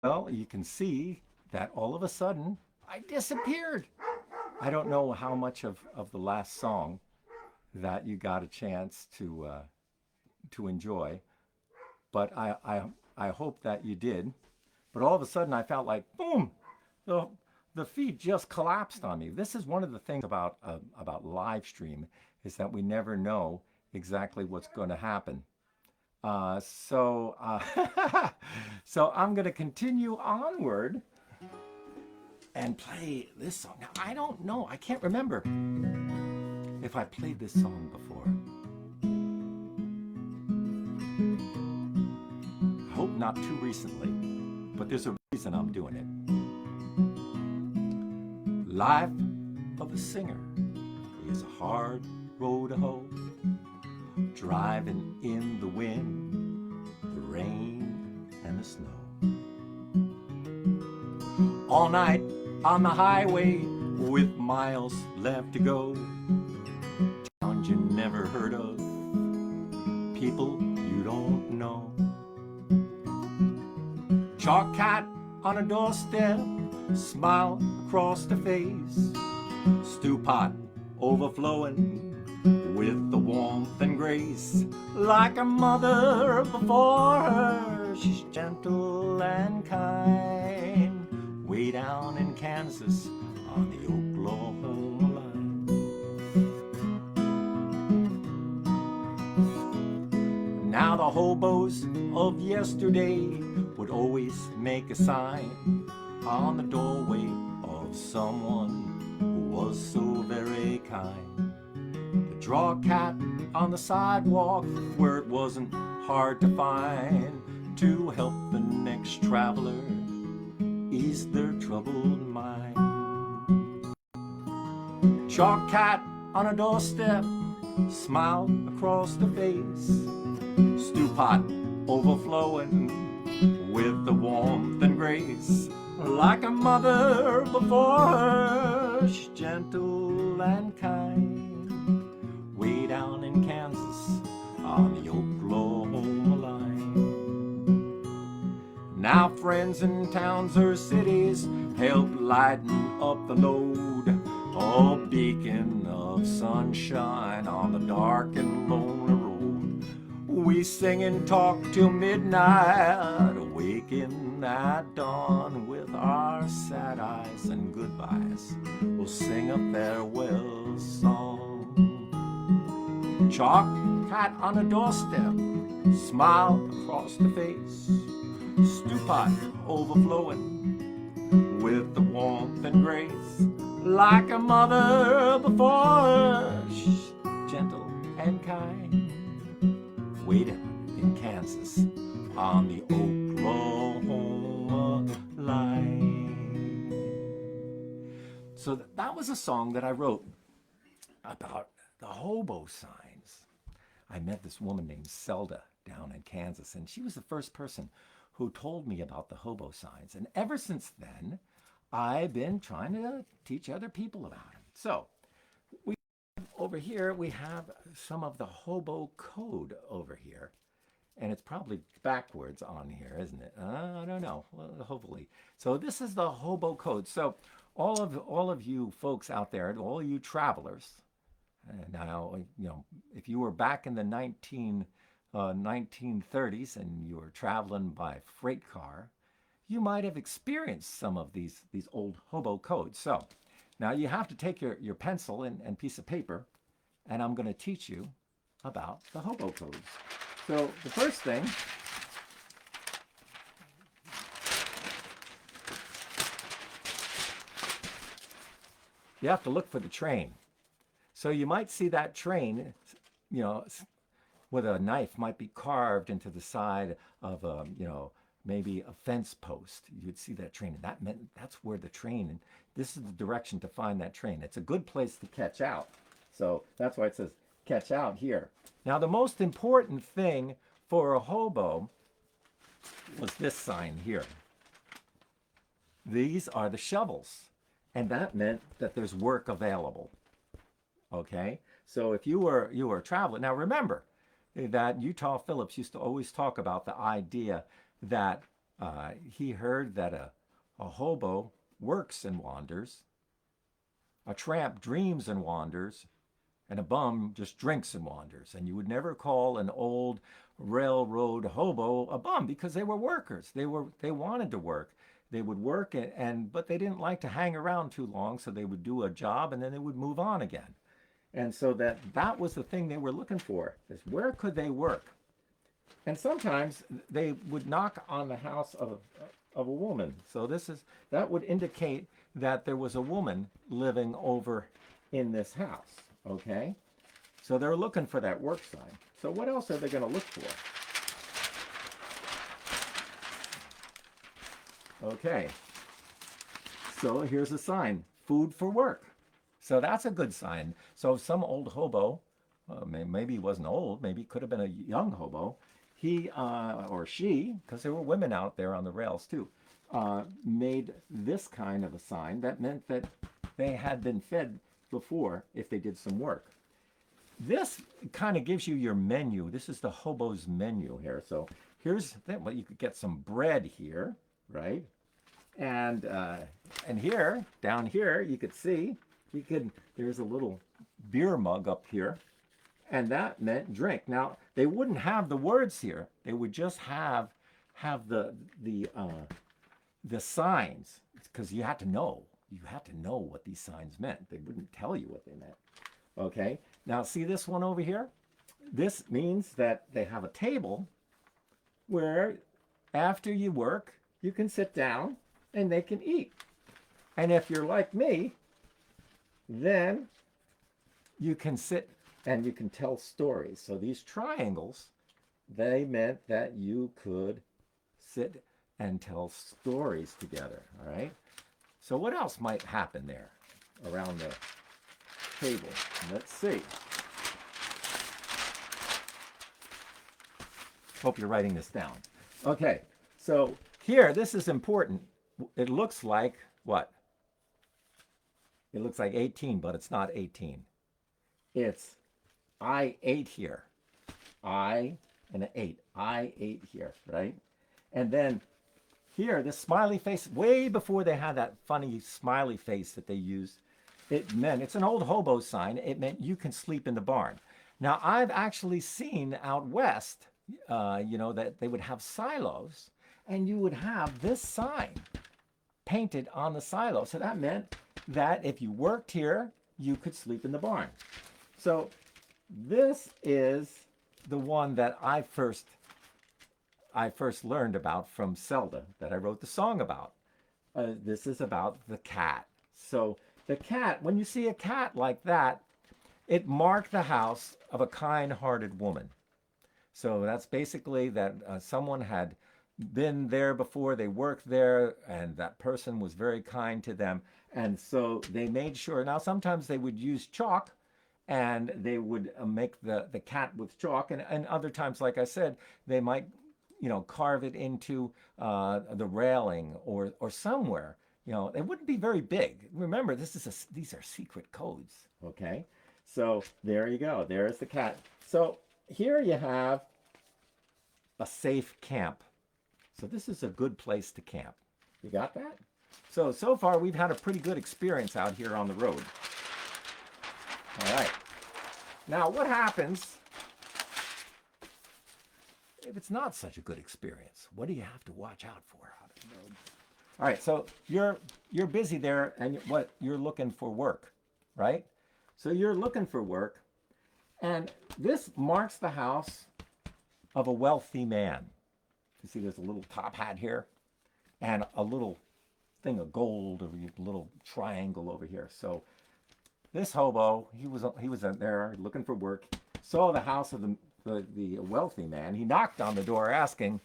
Well, you can see that all of a sudden I disappeared. I don't know how much of the last song that you got a chance to enjoy, but I hope that you did. But all of a sudden I felt like boom, the the feed just collapsed on me. This is one of the things about live stream is that we never know exactly what's going to happen. So I'm going to continue onward and play this song. Now, I don't know. I can't remember if I played this song before. I hope not too recently, but there's a reason I'm doing it. Life of a singer is a hard road to hoe, driving in the wind, the rain, and the snow. All night on the highway with miles left to go. Towns you never heard of, people you don't know. Chalk cat on a doorstep, smile across the face. Stew pot overflowing with the warmth and grace. Like a mother before her, she's gentle and kind. Way down in Kansas on the Oklahoma line. Now the hobos of yesterday would always make a sign on the doorway of someone who was so very kind. To draw a cat on the sidewalk where it wasn't hard to find, to help the next traveler ease their troubled mind. Chalk cat on a doorstep, smile across the face. Stew pot overflowing with the warmth and grace. Like a mother before her, she's gentle and kind. Way down in Kansas on the Oklahoma line. Now friends in towns or cities help lighten up the load. A beacon of sunshine on the dark and lonely road. We sing and talk till midnight, awaken at dawn with our sad eyes and goodbyes. We'll sing a farewell song. Chalk cat on a doorstep, smile across the face. Stew pot overflowing with the warmth and grace. Like a mother before her, she's gentle and kind. Waiting in Kansas on the Oklahoma line. So that was a song that I wrote about the hobo signs. I met this woman named Zelda down in Kansas, and she was the first person who told me about the hobo signs. And ever since then, I've been trying to teach other people about them. So over here, we have some of the Hobo Code over here. And it's probably backwards on here, isn't it? I don't know. Well, hopefully. So this is the Hobo Code. So all of you folks out there, all you travelers, now, if you were back in the 1930s and you were traveling by freight car, you might have experienced some of these old hobo codes. So now you have to take your pencil and piece of paper, and I'm going to teach you about the hobo codes. So the first thing, you have to look for the train. So you might see that train, with a knife might be carved into the side of maybe a fence post. You'd see that train, and that meant that's where the train, and this is the direction to find that train. It's a good place to catch out. So that's why it says catch out here. Now the most important thing for a hobo was this sign here. These are the shovels, and that meant that there's work available. Okay, so if you were traveling, now remember that Utah Phillips used to always talk about the idea that He heard that a hobo works and wanders, a tramp dreams and wanders, and a bum just drinks and wanders. And you would never call an old railroad hobo a bum because they were workers. They wanted to work. They would work but they didn't like to hang around too long, so they would do a job and then they would move on again. And so that was the thing they were looking for, is where could they work? And sometimes they would knock on the house of a woman. So that would indicate that there was a woman living over in this house. Okay? So they're looking for that work sign. So what else are they going to look for? Okay. So here's a sign, food for work. So that's a good sign. So some old hobo, maybe he wasn't old, maybe he could have been a young hobo, he or she, because there were women out there on the rails too, made this kind of a sign that meant that they had been fed before if they did some work. This kind of gives you your menu. This is the hobo's menu here. So here's well, you could get some bread here, right? And here, down here, you could see, there's a little beer mug up here, and that meant drink. Now, they wouldn't have the words here. They would just have the signs, because you had to know. You had to know what these signs meant. They wouldn't tell you what they meant. Okay, now see this one over here? This means that they have a table where after you work, you can sit down and they can eat. And if you're like me, then you can sit and you can tell stories. So these triangles, they meant that you could sit and tell stories together, all right? So what else might happen there around the table? Let's see. Hope you're writing this down. Okay, so here, this is important. It looks like what? It looks like 18, but it's not 18. It's I ate here. I and an 8. I ate here, right? And then here, this smiley face, way before they had that funny smiley face that they used, it meant, it's an old hobo sign, it meant you can sleep in the barn. Now, I've actually seen out west, that they would have silos, and you would have this sign painted on the silo. So that meant that if you worked here, you could sleep in the barn. So this is the one that I first learned about from Zelda, that I wrote the song about. This is about the cat. So the cat, when you see a cat like that, it marked the house of a kind-hearted woman. So that's basically that someone had been there before, they worked there, and that person was very kind to them. And so they made sure. Now, sometimes they would use chalk, and they would make the cat with chalk. And other times, like I said, they might, carve it into the railing or somewhere. It wouldn't be very big. Remember, these are secret codes, okay? So there you go. There's the cat. So here you have a safe camp. So this is a good place to camp. You got that? So far we've had a pretty good experience out here on the road. All right. Now what happens if it's not such a good experience? What do you have to watch out for out on the road? All right, so you're busy there, and you're looking for work, right? So you're looking for work, and this marks the house of a wealthy man. You see there's a little top hat here and a little thing of gold, a little triangle over here. So this hobo, he was there looking for work, saw the house of the wealthy man. He knocked on the door asking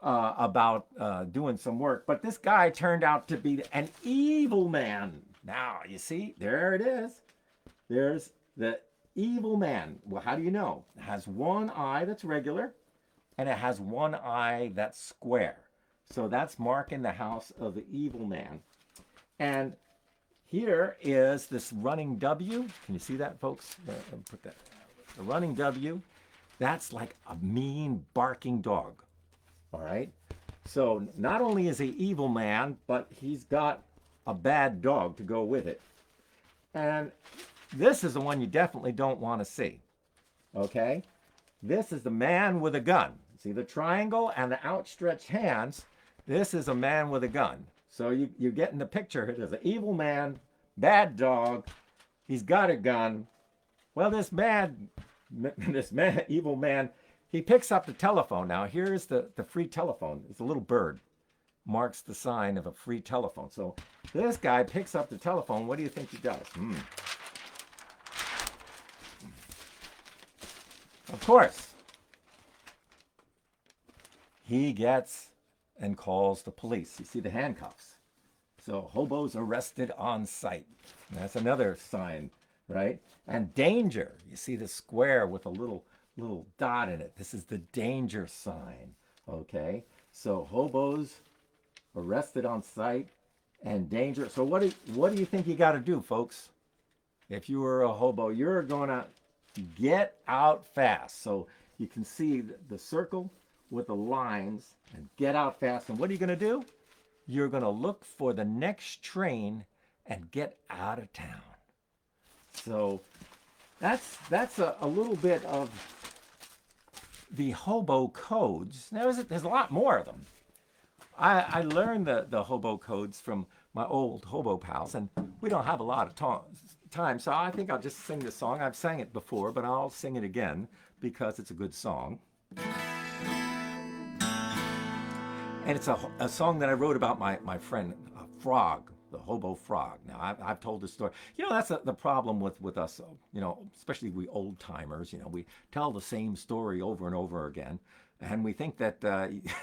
about doing some work, but this guy turned out to be an evil man. Now, you see, there it is. There's the evil man. Well, how do you know? It has one eye that's regular, and it has one eye that's square. So that's marking the house of the evil man. And here is this running W. Can you see that, folks? Put that. The running W. That's like a mean barking dog. All right. So not only is he evil man, but he's got a bad dog to go with it. And this is the one you definitely don't want to see. Okay? This is the man with a gun. See the triangle and the outstretched hands? This is a man with a gun. So you get in the picture. There's an evil man, bad dog. He's got a gun. Well, this evil man, he picks up the telephone. Now, here's the free telephone. It's a little bird. Marks the sign of a free telephone. So this guy picks up the telephone. What do you think he does? Of course, he gets and calls the police. You see the handcuffs. So Hobo's arrested on sight. That's another sign, right? And danger. You see the square with a little dot in it. This is the danger sign. Okay. So Hobo's arrested on sight and danger. So what do you think you got to do, folks? If you were a hobo, you're going to get out fast. So you can see the circle with the lines and get out fast. And what are you going to do? You're going to look for the next train and get out of town. So that's a little bit of the Hobo Codes. Now, there's a lot more of them. I learned the Hobo Codes from my old hobo pals, and we don't have a lot of time, so I think I'll just sing this song. I've sang it before, but I'll sing it again because it's a good song. And it's a song that I wrote about my friend Frog, the Hobo Frog. Now, I've told this story. That's the problem with us, especially we old timers. We tell the same story over and over again, and we think that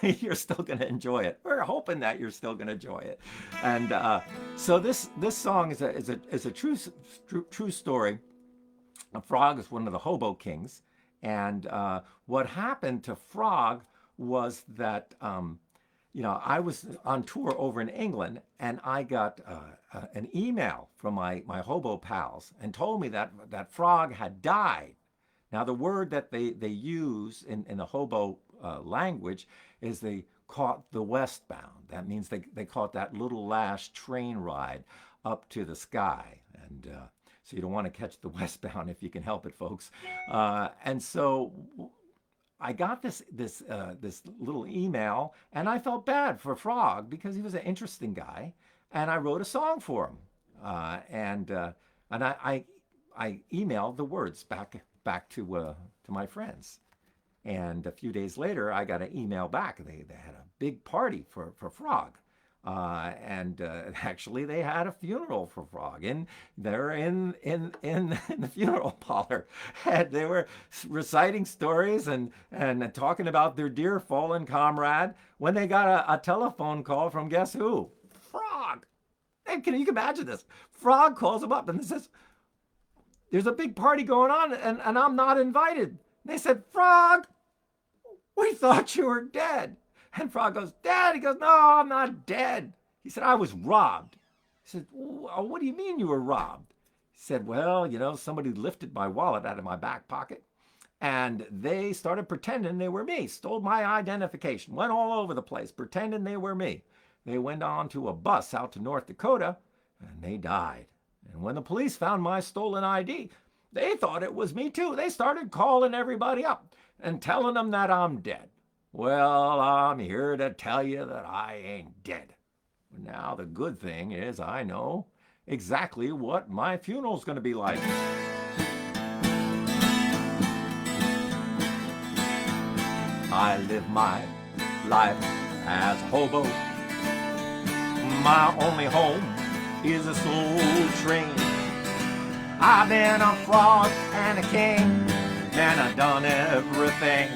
you're still going to enjoy it. We're hoping that you're still going to enjoy it. And so this song is a true story. Frog is one of the Hobo Kings, and what happened to Frog was that I was on tour over in England, and I got an email from my hobo pals and told me that Frog had died. Now, the word that they use in the hobo language is they caught the westbound. That means they caught that little last train ride up to the sky. And so you don't want to catch the westbound if you can help it, folks. And so I got this little email, and I felt bad for Frog because he was an interesting guy, and I wrote a song for him, and I emailed the words back to my friends, and a few days later I got an email back. They had a big party for Frog. And actually, they had a funeral for Frog, and they're in the funeral parlor, and they were reciting stories and talking about their dear fallen comrade when they got a telephone call from guess who? Frog. And you can imagine this? Frog calls them up and says, "There's a big party going on, and I'm not invited." They said, "Frog, we thought you were dead." And Frog goes, "Dad." He goes, "No, I'm not dead." He said, "I was robbed." He said, "What do you mean you were robbed?" He said, "Well, somebody lifted my wallet out of my back pocket, and they started pretending they were me, stole my identification, went all over the place, pretending they were me. They went on to a bus out to North Dakota, and they died. And when the police found my stolen ID, they thought it was me too. They started calling everybody up and telling them that I'm dead. Well, I'm here to tell you that I ain't dead. Now, the good thing is I know exactly what my funeral's going to be like." I live my life as hobo. My only home is a soul train. I've been a frog and a king, and I've done everything.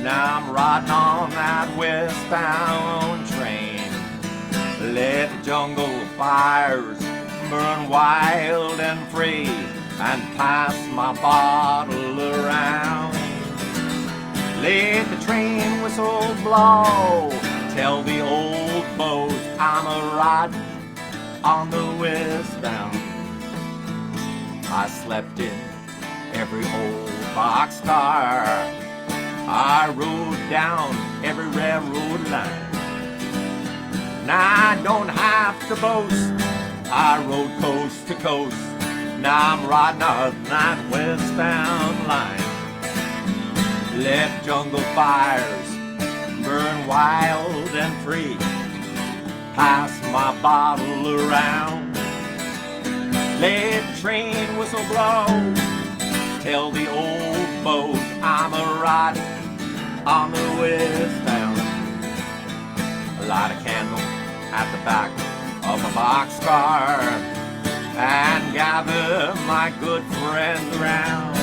Now I'm riding on that westbound train. Let the jungle fires burn wild and free, and pass my bottle around. Let the train whistle blow, tell the old folks I'm a-riding on the westbound. I slept in every old boxcar, I rode down every railroad line. Now I don't have to boast, I rode coast to coast. Now I'm riding on that westbound line. Let jungle fires burn wild and free. Pass my bottle around. Let train whistle blow. Tell the old boat I'm a riding on the westbound. Light a candle at the back of a boxcar and gather my good friends around.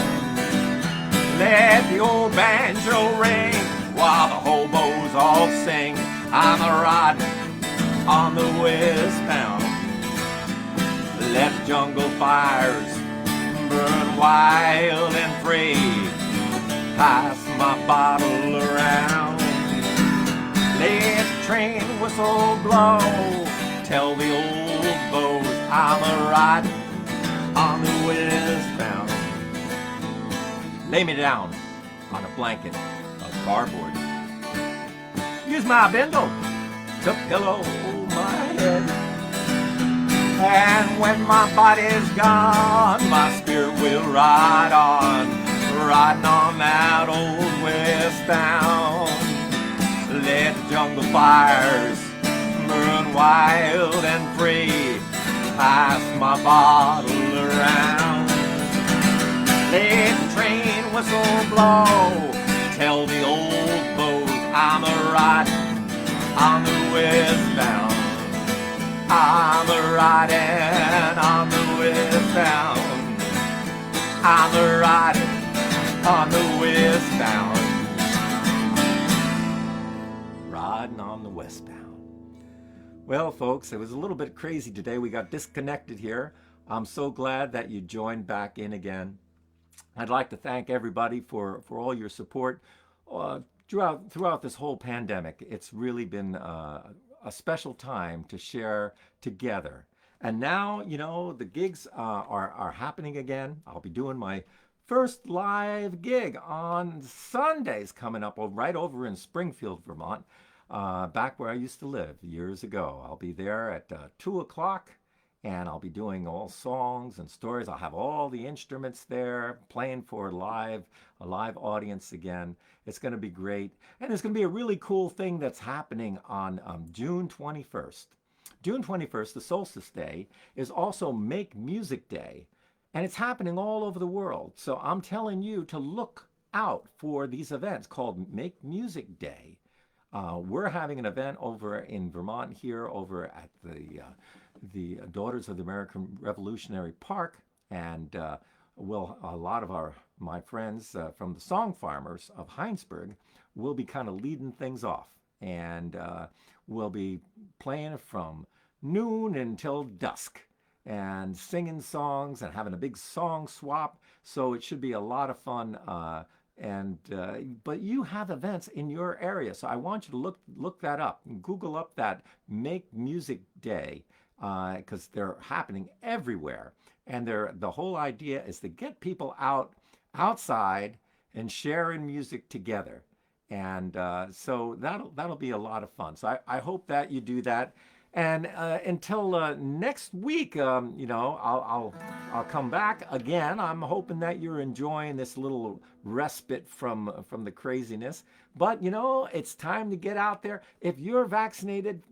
Let the old banjo ring while the hobos all sing. I'm a riding on the westbound. Let jungle fires burn wild and free. Pass my bottle around. Let the train whistle blow. Tell the old boat I'm a riding on the westbound. Lay me down on a blanket of cardboard. Use my bindle to pillow my head. And when my body's gone, my spirit will ride on, riding on that old westbound. Let the jungle fires burn wild and free. Pass my bottle around. Let the train whistle blow. Tell the old boat I'm a riding on the westbound. I'm a riding on the westbound. I'm a riding on the westbound. Riding on the westbound. Well, folks, it was a little bit crazy today. We got disconnected here. I'm so glad that you joined back in again. I'd like to thank everybody for all your support throughout this whole pandemic. It's really been a special time to share together. And now, you know, the gigs are happening again. I'll be doing my first live gig on Sundays coming up right over in Springfield, Vermont, back where I used to live years ago. I'll be there at 2 o'clock. And I'll be doing all songs and stories. I'll have all the instruments there, playing for a live audience again. It's going to be great. And there's going to be a really cool thing that's happening on June 21st. June 21st, the solstice day, is also Make Music Day. And it's happening all over the world. So I'm telling you to look out for these events called Make Music Day. We're having an event over in Vermont here over at the Daughters of the American Revolutionary Park, and a lot of my friends from the Song Farmers of Heinsberg will be kind of leading things off, and we'll be playing from noon until dusk and singing songs and having a big song swap. So it should be a lot of fun. But you have events in your area, so I want you to look that up. Google up that Make Music Day, because they're happening everywhere. And the whole idea is to get people outside and sharing music together. And so that'll be a lot of fun. So I hope that you do that. And until next week, I'll come back again. I'm hoping that you're enjoying this little respite from the craziness. But, it's time to get out there. If you're vaccinated,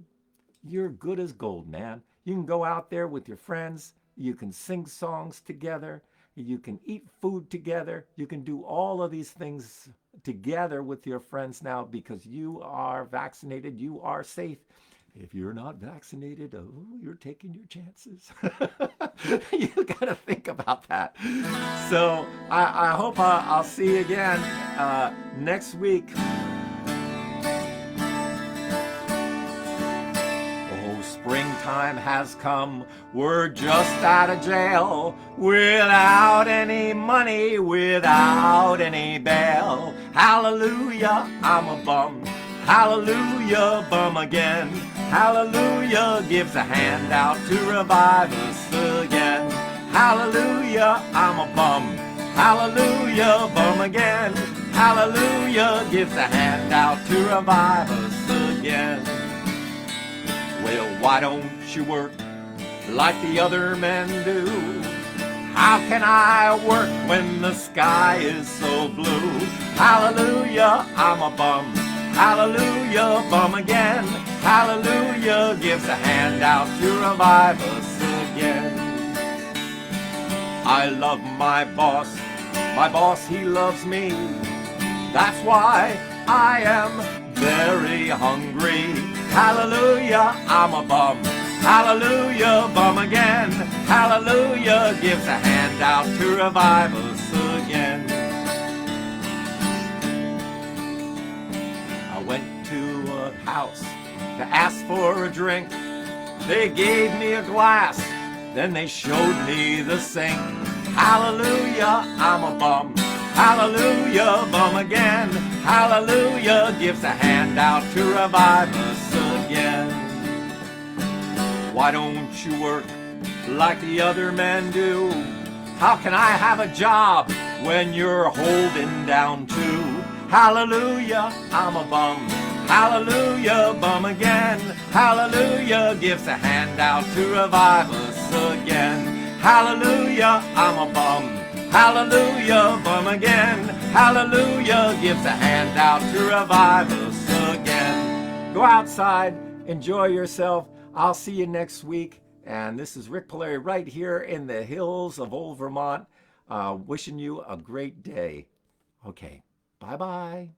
you're good as gold, man. You can go out there with your friends. You can sing songs together. You can eat food together. You can do all of these things together with your friends now because you are vaccinated. You are safe. If you're not vaccinated, you're taking your chances. You got to think about that. So I hope I'll see you again next week. Oh, springtime has come. We're just out of jail without any money, without any bail. Hallelujah, I'm a bum. Hallelujah, bum again. Hallelujah, gives a hand out to revive us again. Hallelujah, I'm a bum. Hallelujah, bum again. Hallelujah, gives a hand out to revive us again. Well, why don't you work like the other men do? How can I work when the sky is so blue? Hallelujah, I'm a bum. Hallelujah, bum again. Hallelujah, gives a handout to revive us again. I love my boss. My boss, he loves me. That's why I am very hungry. Hallelujah, I'm a bum. Hallelujah, bum again. Hallelujah, gives a handout to revive us again. I went to a house to ask for a drink. They gave me a glass, then they showed me the sink. Hallelujah, I'm a bum. Hallelujah, bum again. Hallelujah, gives a handout to revive us again. Why don't you work like the other men do? How can I have a job when you're holding down too? Hallelujah, I'm a bum. Hallelujah, bum again. Hallelujah, gives a handout to revive us again. Hallelujah, I'm a bum. Hallelujah, bum again. Hallelujah, gives a handout to revive us again. Go outside, enjoy yourself. I'll see you next week. And this is Rik Palieri right here in the hills of old Vermont, wishing you a great day. Okay, bye-bye.